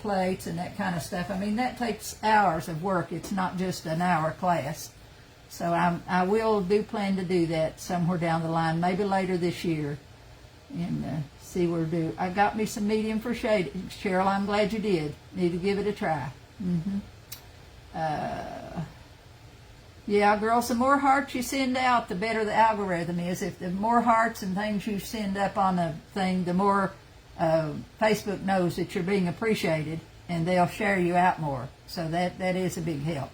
S1: plates and that kind of stuff. I mean, that takes hours of work. It's not just an hour class. So I will plan to do that somewhere down the line, maybe later this year, and see where do. I got me some medium for shade. Cheryl, I'm glad you did. Need to give it a try. Yeah, girls, the more hearts you send out, the better the algorithm is. If the more hearts and things you send up on a thing, the more Facebook knows that you're being appreciated, and they'll share you out more. So that is a big help.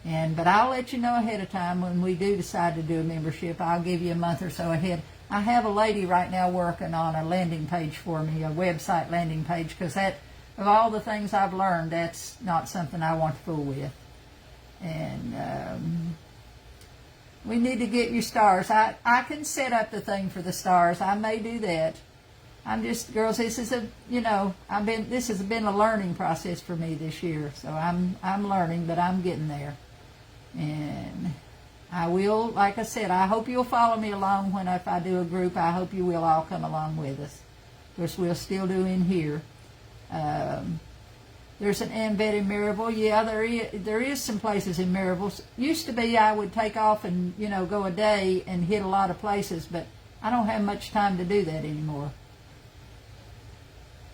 S1: But I'll let you know ahead of time when we do decide to do a membership. I'll give you a month or so ahead. I have a lady right now working on a landing page for me, a website landing page, because of all the things I've learned, that's not something I want to fool with. And we need to get you stars. I can set up the thing for the stars. I may do that. I'm just, girls, this is this has been a learning process for me this year. So I'm learning, but I'm getting there. And I will, like I said, I hope you'll follow me along if I do a group. I hope you will all come along with us. Of course, we'll still do in here. There's an embed in Maryville. Yeah, there is some places in Maryville. Used to be I would take off and, go a day and hit a lot of places, but I don't have much time to do that anymore.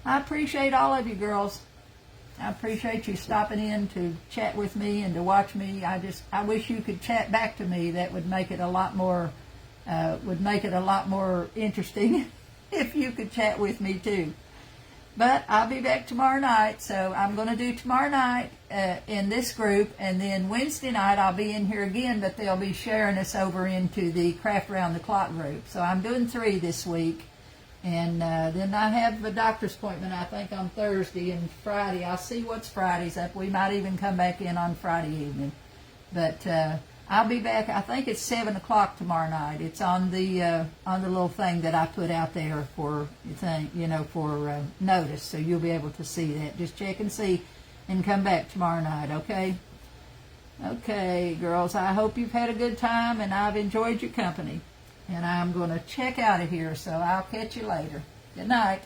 S1: I appreciate all of you girls. I appreciate you stopping in to chat with me and to watch me. I wish you could chat back to me. That would make it a lot more, interesting if you could chat with me too. But I'll be back tomorrow night, so I'm going to do tomorrow night in this group, and then Wednesday night I'll be in here again, but they'll be sharing us over into the Craft Round the Clock group. So I'm doing 3 this week, and then I have a doctor's appointment, I think, on Thursday and Friday. I'll see what's Friday's up. We might even come back in on Friday evening. But I'll be back, I think it's 7 o'clock tomorrow night. It's on the little thing that I put out there for notice, so you'll be able to see that. Just check and see and come back tomorrow night, okay? Okay, girls, I hope you've had a good time, and I've enjoyed your company. And I'm going to check out of here, so I'll catch you later. Good night.